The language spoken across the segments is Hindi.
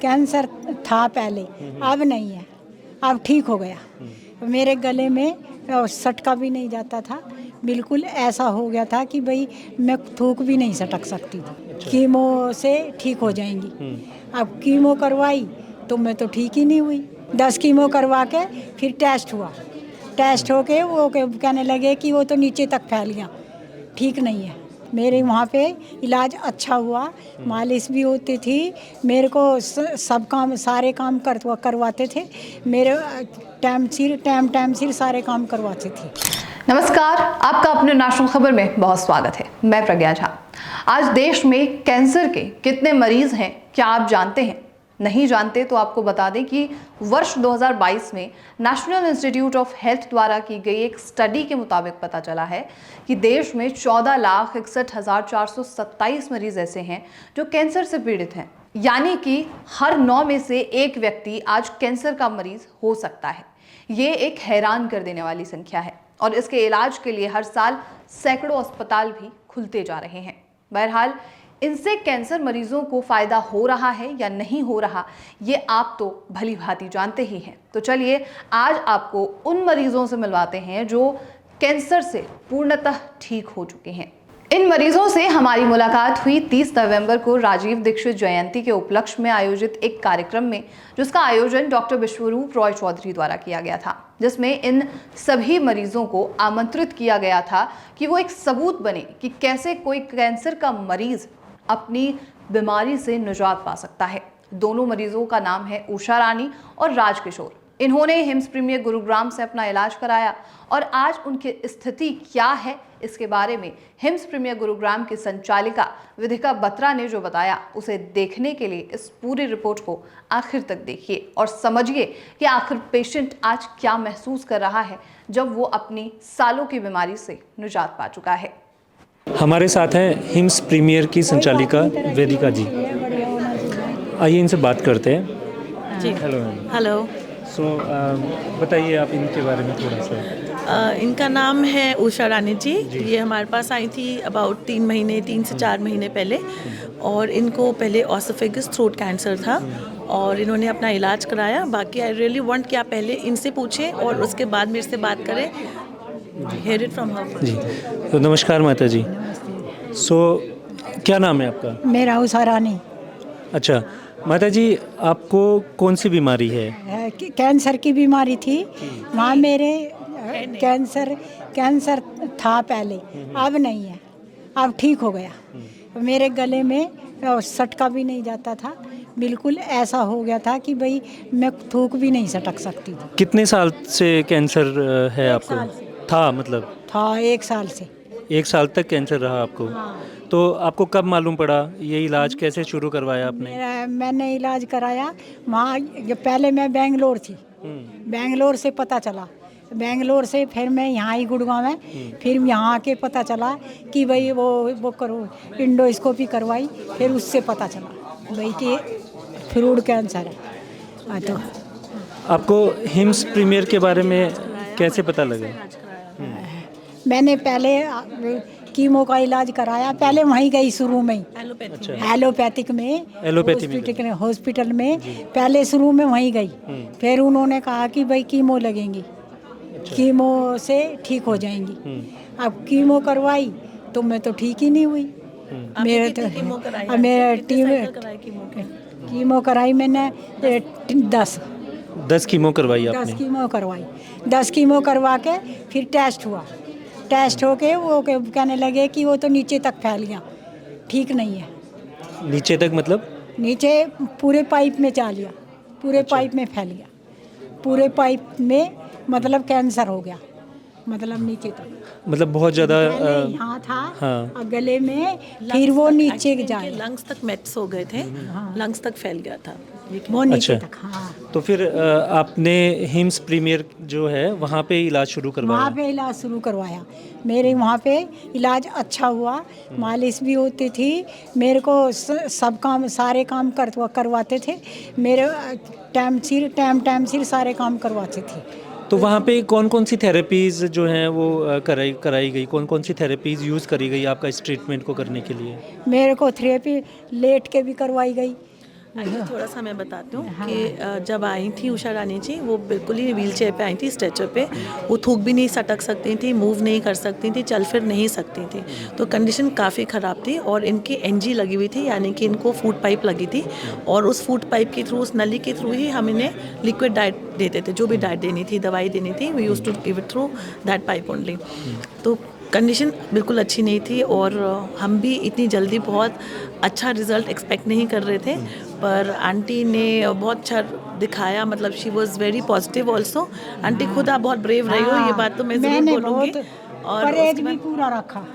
कैंसर था पहले, अब नहीं है, अब ठीक हो गया। मेरे गले में सटका भी नहीं जाता था, बिल्कुल ऐसा हो गया था कि भाई मैं थूक भी नहीं सटक सकती थी। कीमो से ठीक हो जाएंगी, अब कीमो करवाई तो मैं तो ठीक ही नहीं हुई। 10 कीमो करवा के फिर टेस्ट हुआ, टेस्ट होके वो कहने लगे कि वो तो नीचे तक फैल गया, ठीक नहीं है। मेरे वहाँ पे इलाज अच्छा हुआ, मालिश भी होती थी, मेरे को सब काम सारे काम करवाते थे, मेरे टाइम सिर सारे काम करवाते थे। नमस्कार, आपका अपने नेशनल खबर में बहुत स्वागत है। मैं प्रज्ञा झा। आज देश में कैंसर के कितने मरीज हैं, क्या आप जानते हैं? नहीं जानते तो आपको बता दें कि वर्ष 2022 में नेशनल इंस्टीट्यूट ऑफ हेल्थ द्वारा की गई एक स्टडी के मुताबिक पता चला है कि देश में 14,61,427 मरीज ऐसे हैं जो कैंसर से पीड़ित हैं। यानी कि हर 9 में से एक व्यक्ति आज कैंसर का मरीज हो सकता है। ये एक हैरान कर देने वाली संख्या है और इसके इलाज के लिए हर साल सैकड़ों अस्पताल भी खुलते जा रहे हैं। बहरहाल इनसे कैंसर मरीजों को फायदा हो रहा है या नहीं हो रहा, ये आप तो भली भांति जानते ही हैं। तो चलिए आज आपको उन मरीजों से मिलवाते हैं जो कैंसर से पूर्णतः ठीक हो चुके हैं। इन मरीजों से हमारी मुलाकात हुई 30 नवंबर को राजीव दीक्षित जयंती के उपलक्ष्य में आयोजित एक कार्यक्रम में, जिसका आयोजन डॉक्टर विश्वरूप रॉय चौधरी द्वारा किया गया था, जिसमें इन सभी मरीजों को आमंत्रित किया गया था कि वो एक सबूत बने कि कैसे कोई कैंसर का मरीज अपनी बीमारी से निजात पा सकता है। दोनों मरीजों का नाम है उषा रानी और राजकिशोर। इन्होंने हिम्स प्रीमियर गुरुग्राम से अपना इलाज कराया और आज उनकी स्थिति क्या है, इसके बारे में हिम्स प्रीमियर गुरुग्राम की संचालिका विधिका बत्रा ने जो बताया, उसे देखने के लिए इस पूरी रिपोर्ट को आखिर तक देखिए और समझिए कि आखिर पेशेंट आज क्या महसूस कर रहा है जब वो अपनी सालों की बीमारी से निजात पा चुका है। हमारे साथ हैं हिम्स प्रीमियर की संचालिका वेदिका जी। आइए इनसे बात करते हैं जी। हेलो। सो बताइए आप इनके बारे में थोड़ा सा। इनका नाम है उषा रानी जी। ये हमारे पास आई थी अबाउट 3 से 4 महीने पहले और इनको पहले ऑसोफेगस थ्रोट कैंसर था और इन्होंने अपना इलाज कराया। बाकी आई रियली वांट कि आप पहले इनसे पूछें और उसके बाद मेरे से बात करें। Hear it from her जी। तो नमस्कार माता जी। सो क्या नाम है आपका? मेरा उषा रानी। अच्छा माता जी, आपको कौन सी बीमारी है? कैंसर की बीमारी थी। वहाँ मेरे कैंसर था पहले, अब नहीं है, अब ठीक हो गया। मेरे गले में सटका भी नहीं जाता था, बिल्कुल ऐसा हो गया था कि भाई मैं थूक भी नहीं सटक सकती थी। कितने साल से कैंसर है आपको? था मतलब था 1 साल से। 1 साल तक कैंसर रहा आपको? हाँ। तो आपको कब मालूम पड़ा? ये इलाज कैसे शुरू करवाया आपने? मैंने इलाज कराया वहाँ, पहले मैं बेंगलोर थी, बेंगलोर से पता चला, बेंगलोर से फिर मैं यहाँ आई गुड़गांव में, फिर यहाँ आके पता चला कि भाई वो करो, इंडोस्कोपी करवाई, फिर उससे पता चला भाई कि फ्रूट कैंसर है। तो आपको हिम्स प्रीमियर के बारे में कैसे पता लगा? मैंने पहले कीमो का इलाज कराया, पहले वहीं गई शुरू में ही, एलोपैथिक में हॉस्पिटल में पहले शुरू में वहीं गई। फिर उन्होंने कहा कि भाई कीमो लगेंगी, कीमो से ठीक हो जाएंगी। अब कीमो करवाई तो मैं तो ठीक ही नहीं हुई। मेरे तो कीमो कराई मैंने 10 कीमो करवाई आपने? 10 कीमो करवा के फिर टेस्ट हुआ, टेस्ट होके वो कहने लगे कि वो तो नीचे तक फैल गया, ठीक नहीं है। नीचे तक मतलब? नीचे पूरे पाइप में जा लिया, पूरे पाइप में फैल गया, पूरे पाइप में मतलब कैंसर हो गया, मतलब नीचे तक, मतलब बहुत ज़्यादा यहाँ था। हाँ। गले में फिर वो नीचे जाए, लंग्स तक मेट्स हो गए थे। हाँ। लंग्स तक फैल गया था वो नीचे तक। हाँ। तो फिर आपने हिम्स प्रीमियर जो है वहाँ पे इलाज शुरू करवाया? वहाँ पे इलाज शुरू करवाया, मेरे वहाँ पे इलाज अच्छा हुआ, मालिश भी होती थी, मेरे को सब काम सारे काम करवाते थे, मेरे टाइम सिर सारे काम करवाते थे। तो वहाँ पे कौन कौन सी थेरेपीज़ जो हैं वो कराई गई, कौन कौन सी थेरेपीज़ यूज़ करी गई आपका इस ट्रीटमेंट को करने के लिए? मेरे को थेरेपी लेट के भी करवाई गई, थोड़ा सा मैं बताती हूँ कि जब आई थी उषा रानी जी, वो बिल्कुल ही व्हील चेयर पर आई थी, स्ट्रेचर पे। वो थूक भी नहीं सटक सकती थी, मूव नहीं कर सकती थी, चल फिर नहीं सकती थी। तो कंडीशन काफ़ी ख़राब थी और इनकी एनजी लगी हुई थी, यानी कि इनको फूड पाइप लगी थी और उस फूड पाइप के थ्रू, उस नली के थ्रू ही हम इन्हें लिक्विड डाइट देते थे, जो भी डाइट देनी थी, दवाई देनी थी, we used to give it through that pipe only. तो कंडीशन बिल्कुल अच्छी नहीं थी और हम भी इतनी जल्दी बहुत अच्छा रिज़ल्ट एक्सपेक्ट नहीं कर रहे थे, पर आंटी ने बहुत अच्छा दिखाया। मतलब she was very positive also. Aunty खुद आप बहुत ब्रेव रही हो, ये बात तो मैं मैंने ज़रूर बोलूँगी। बहुत और परहेज भी पूरा रखा,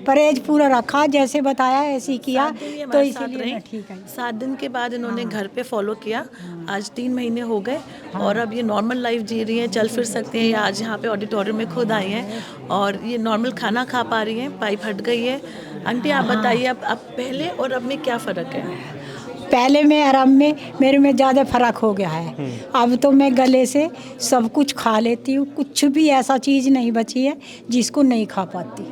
परहेज पूरा रखा, जैसे बताया ऐसे ही किया, तो इसीलिए मैं ठीक है। 7 दिन के बाद इन्होंने घर पे फॉलो किया। आज 3 महीने हो गए और अब ये नॉर्मल लाइफ जी रही हैं, चल फिर सकती हैं। ये आज यहाँ पे ऑडिटोरियम में खुद आई हैं और ये नॉर्मल खाना खा पा रही हैं, पाइप हट गई है। आंटी आप बताइए, अब पहले और अब में क्या फ़र्क है? पहले में आराम में मेरे में ज़्यादा फर्क हो गया है। अब तो मैं गले से सब कुछ खा लेती हूँ, कुछ भी ऐसा चीज़ नहीं बची है जिसको नहीं खा पाती।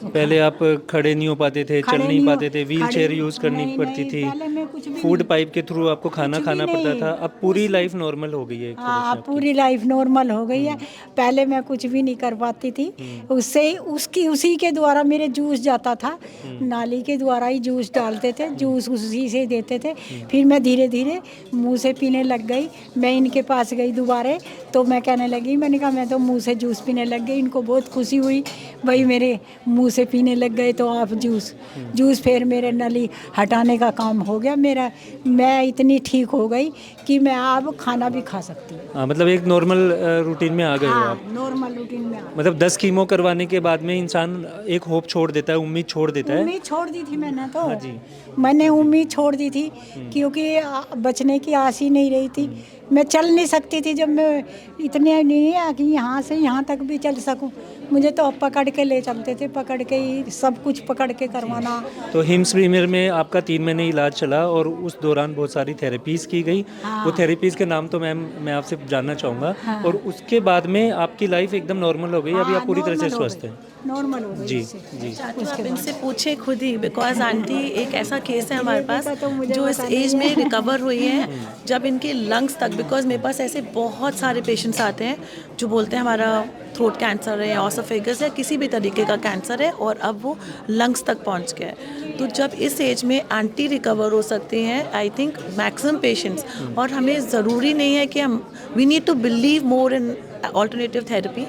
पहले आप खड़े नहीं हो पाते थे, चल नहीं पाते थे, व्हील चेयर यूज़ करनी पड़ती थी, पहले मैं कुछ भी फूड नहीं। पाइप के थ्रू आपको खाना कुछ भी खाना पड़ता नहीं। था। अब पूरी लाइफ नॉर्मल हो गई है एक तरह हाँ, से आपकी। पूरी लाइफ नॉर्मल हो गई है। पहले मैं कुछ भी नहीं कर पाती थी, उससे उसी के द्वारा मेरे जूस जाता था, नाली के द्वारा ही जूस डालते थे, जूस उसी से देते थे। फिर मैं धीरे धीरे मुंह से पीने लग गई। मैं इनके पास गई दोबारा, तो मैं कहने लगी, मैंने कहा मैं तो मुंह से जूस पीने लग गई। इनको बहुत खुशी हुई, भाई मेरे मुंह से पीने लग गए तो आप जूस। फिर मेरे नली हटाने का काम हो गया मेरा। मैं इतनी ठीक हो गई कि मैं अब खाना भी खा सकती हूँ। हाँ, मतलब एक नॉर्मल रूटीन में आ गए हो आप। नॉर्मल रूटीन में मतलब 10 कीमो करवाने के बाद में इंसान एक होप छोड़ देता है, उम्मीद छोड़ देता है। उम्मीद छोड़ दी थी मैंने तो। हाँ जी। मैंने उम्मीद छोड़ दी थी क्योंकि बचने की आस ही नहीं रही थी। मैं चल नहीं सकती थी, जब मैं इतने नहीं है कि यहाँ से यहाँ तक भी चल सकूं। मुझे तो पकड़ के ले चलते थे, पकड़ के ही सब कुछ पकड़ के करवाना। तो हिम्स प्रीमियर में आपका 3 महीने इलाज चला और उस दौरान बहुत सारी थेरेपीज़ की गई। वो थेरेपीज़ के नाम तो मैम मैं आपसे जानना चाहूँगा। और उसके बाद में आपकी लाइफ एकदम नॉर्मल हो गई, अभी आप पूरी तरह से स्वस्थ हैं। नॉर्मल हो गई जी इससे। जी। चाचू आप इनसे पूछे खुद ही, बिकॉज आंटी एक ऐसा केस है हमारे पास तो मुझे जो इस एज में रिकवर हुई है, जब इनके लंग्स तक, बिकॉज मेरे पास ऐसे बहुत सारे पेशेंट्स आते हैं जो बोलते हैं हमारा थ्रोट कैंसर है, ऑसोफेगस है, किसी भी तरीके का कैंसर है और अब वो लंग्स तक पहुंच गया है। तो जब इस एज में आंटी रिकवर हो सकती हैं, आई थिंक मैक्सिमम पेशेंट्स, और हमें ज़रूरी नहीं है कि हम we need to believe more in alternative therapy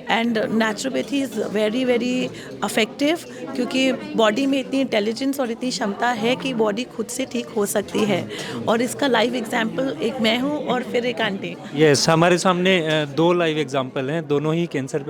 and naturopathy is very very effective, क्योंकि बॉडी में इतनी इंटेलिजेंस और इतनी क्षमता है कि बॉडी खुद से ठीक हो सकती है। और इसका लाइव एग्जांपल एक मैं हूँ और फिर एक आंटी। यस, हमारे सामने 2 लाइव एग्जांपल हैं, दोनों ही कैंसर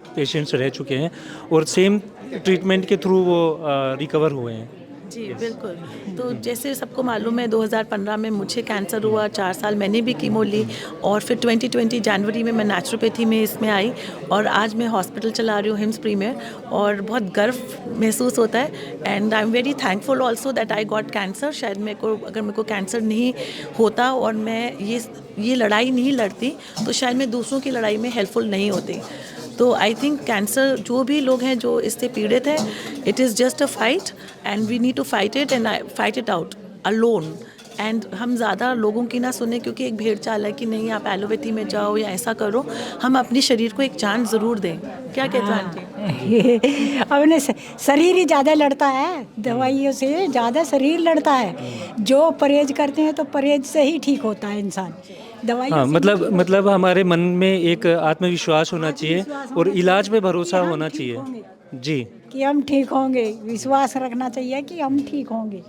पेशेंट्स रह चुके हैं और सेम ट्रीटमेंट के थ्रू वो रिकवर हुए हैं। जी बिल्कुल। तो जैसे सबको मालूम है 2015 में मुझे कैंसर हुआ, 4 साल मैंने भी कीमो ली और फिर 2020 जनवरी में मैं नेचुरोपैथी में इसमें आई और आज मैं हॉस्पिटल चला रही हूँ हिम्स प्रीमियर, और बहुत गर्व महसूस होता है। And I am very thankful also that I got cancer. शायद अगर मेरे को कैंसर नहीं होता और मैं ये लड़ाई नहीं लड़ती तो शायद मैं दूसरों की लड़ाई में हेल्पफुल नहीं होती। तो आई थिंक कैंसर, जो भी लोग हैं जो इससे पीड़ित हैं, it is just a fight and we need to fight it and fight it out alone. And हम ज़्यादा लोगों की ना सुने, क्योंकि एक भेड़ चाल है कि नहीं आप एलोपैथी में जाओ या ऐसा करो। हम अपने शरीर को एक चांस ज़रूर दें। क्या कहते हैं आंटी? अपने शरीर ही ज़्यादा लड़ता है, दवाइयों से ज़्यादा शरीर लड़ता है। जो परहेज करते हैं तो परहेज से ही ठीक होता है इंसान। दवाई हाँ, मतलब हमारे मन में एक आत्मविश्वास होना चाहिए और इलाज पे भरोसा होना चाहिए। जी, कि हम ठीक होंगे, विश्वास रखना चाहिए कि हम ठीक होंगे।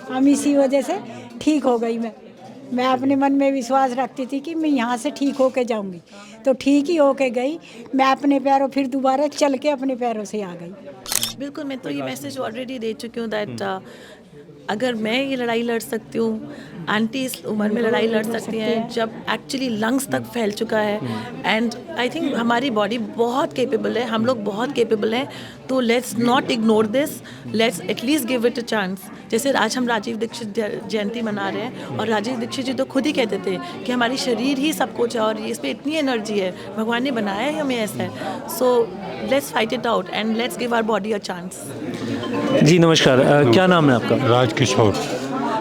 हम इसी वजह से ठीक हो गई। मैं अपने मन में विश्वास रखती थी कि मैं यहाँ से ठीक होके जाऊँगी, तो ठीक ही होके गई। मैं अपने पैरों फिर दोबारा चल के अपने पैरों से आ गई। बिल्कुल, मैं तो ये मैसेज ऑलरेडी दे चुकी हूँ दैट अगर मैं ये लड़ाई लड़ सकती हूँ, आंटी इस उम्र में लड़ाई लड़ सकती हैं जब एक्चुअली लंग्स तक फैल चुका है। एंड आई थिंक हमारी बॉडी बहुत कैपेबल है, हम लोग बहुत कैपेबल हैं। तो let's not ignore this, let's at least give it a chance. जैसे आज हम राजीव दीक्षित जयंती मना रहे हैं और राजीव दीक्षित जी तो खुद ही कहते थे कि हमारी शरीर ही सब कुछ है और इस पर इतनी एनर्जी है, भगवान ने बनाया है हमें ऐसा है। So let's fight it out and let's give our body a chance. जी नमस्कार। क्या नाम है आपका? राजकिशोर।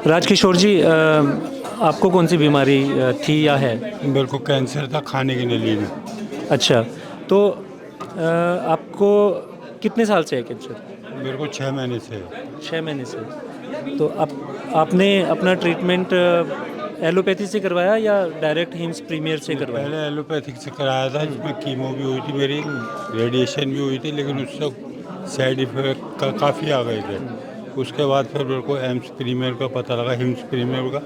राजकिशोर जी, आपको कौन सी बीमारी थी या है? मेरे को कैंसर था खाने की नली में। अच्छा, तो आपको कितने साल से है कैंसर? मेरे को 6 महीने से है। 6 महीने से। तो आपने अपना ट्रीटमेंट एलोपैथी से करवाया या डायरेक्ट हिम्स प्रीमियर से करवाया? पहले एलोपैथिक से कराया था, जिसमें कीमो भी हुई थी मेरी, रेडिएशन भी हुई थी, लेकिन उससे साइड इफेक्ट काफ़ी आ गए थे। उसके बाद फिर मेरे को एम्स प्रीमियर का पता लगा, हिम्स प्रीमियर का।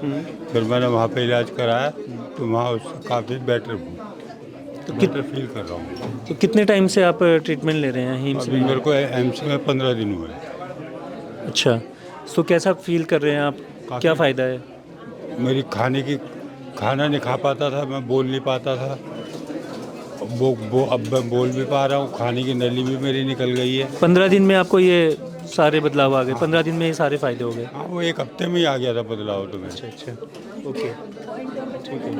फिर मैंने वहाँ पे इलाज कराया, तो वहाँ उससे काफ़ी बेटर हूँ, तो बेटर फील कर रहा हूँ। तो कितने टाइम से आप ट्रीटमेंट ले रहे हैं हिम्स अभी में? मेरे को एम्स में 15 दिन हुए। अच्छा, तो कैसा फील कर रहे हैं आप? क्या फ़ायदा है? मेरी खाना नहीं खा पाता था, मैं बोल नहीं पाता था, वो अब मैं बोल भी पा रहा हूँ। खाने की नली भी मेरी निकल गई है। 15 दिन में आपको ये सारे बदलाव आ गए? 15 दिन में ये सारे फ़ायदे हो गए? हाँ, वो एक हफ्ते में ही आ गया था बदलाव तो मेरे। अच्छा, ओके, ठीक है।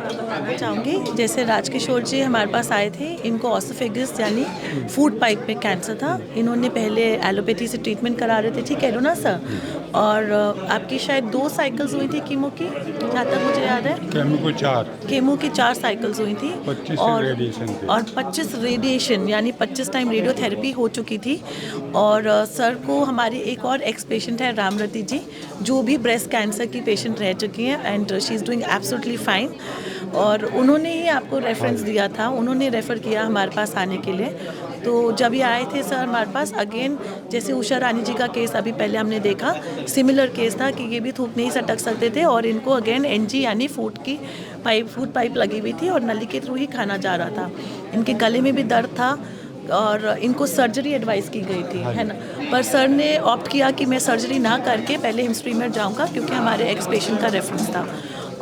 बताना चाहूँगी, जैसे राजकिशोर जी हमारे पास आए थे, इनको ऑसोफेगस यानी फूड पाइप में कैंसर था। इन्होंने पहले एलोपैथी से ट्रीटमेंट करा रहे थे, ठीक है ना सर? और आपकी शायद 2 साइकिल्स हुई थी कीमो की, जहाँ तक मुझे याद है। केमो की 4 साइकिल्स हुई थी 25 और रेडिएशन थे। और 25 रेडिएशन यानी 25 टाइम रेडियोथेरेपी हो चुकी थी। और सर को हमारी एक और एक्स पेशेंट है रामरती जी, जो भी ब्रेस्ट कैंसर की पेशेंट रह चुकी हैं, and she is doing absolutely fine. और उन्होंने ही आपको रेफरेंस दिया था, उन्होंने रेफ़र किया हमारे पास आने के लिए। तो जब ये आए थे सर हमारे पास, अगेन जैसे उषा रानी जी का केस अभी पहले हमने देखा, सिमिलर केस था कि ये भी थूक नहीं सटक सकते थे, और इनको अगेन एनजी यानी फूड पाइप लगी हुई थी और नली के थ्रू ही खाना जा रहा था। इनके गले में भी दर्द था और इनको सर्जरी एडवाइस की गई थी, है ना? पर सर ने ऑप्ट किया कि मैं सर्जरी ना करके पहले हिम्स प्रीमियर जाऊँगा, क्योंकि हमारे एक्स पेशेंट का रेफरेंस था।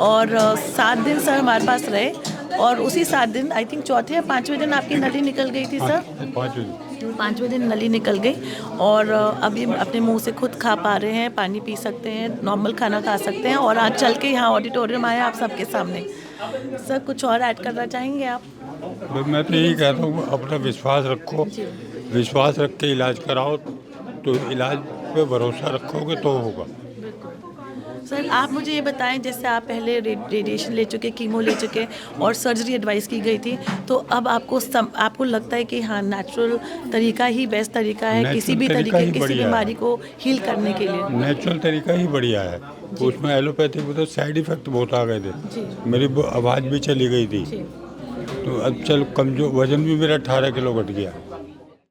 और 7 दिन सर हमारे पास रहे, और उसी 7 दिन आई थिंक चौथे या 5वें दिन आपकी नली निकल गई थी सर। 5वें दिन नली निकल गई, और अभी अपने मुंह से खुद खा पा रहे हैं, पानी पी सकते हैं, नॉर्मल खाना खा सकते हैं, और आज चल के यहाँ ऑडिटोरियम आए आप सबके सामने। सर कुछ और ऐड करना चाहेंगे आप? मैं तो यही कहता हूँ, अपना विश्वास रखो, विश्वास रख के इलाज कराओ, तो इलाज पे भरोसा रखोगे तो होगा। सर आप मुझे ये बताएं, जैसे आप पहले रेडिएशन ले चुके, कीमो ले चुके, और सर्जरी एडवाइस की गई थी, तो अब आपको लगता है कि हाँ नेचुरल तरीका ही बेस्ट तरीका है किसी भी तरीके किसी बीमारी को हील करने के लिए? नेचुरल तरीका ही बढ़िया है। उसमें एलोपैथिक में तो साइड इफेक्ट बहुत आ गए थे, मेरी आवाज़ भी चली गई थी, तो अब चल कमजोर, वजन भी मेरा 18 किलो घट गया।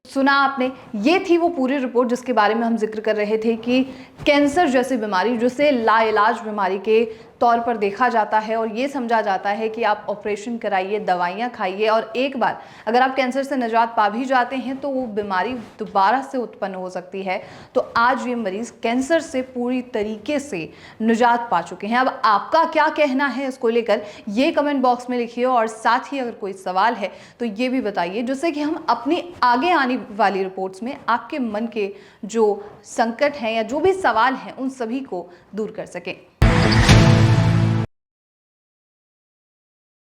सुना आपने, ये थी वो पूरी रिपोर्ट जिसके बारे में हम जिक्र कर रहे थे कि कैंसर जैसी बीमारी, जिसे लाइलाज बीमारी के तौर पर देखा जाता है, और ये समझा जाता है कि आप ऑपरेशन कराइए, दवाइयाँ खाइए, और एक बार अगर आप कैंसर से निजात पा भी जाते हैं तो वो बीमारी दोबारा से उत्पन्न हो सकती है। तो आज ये मरीज़ कैंसर से पूरी तरीके से निजात पा चुके हैं। अब आपका क्या कहना है इसको लेकर, ये कमेंट बॉक्स में लिखिए, और साथ ही अगर कोई सवाल है तो ये भी बताइए, जिससे कि हम अपनी आगे आने वाली रिपोर्ट्स में आपके मन के जो संकट हैं या जो भी सवाल हैं उन सभी को दूर कर सकें।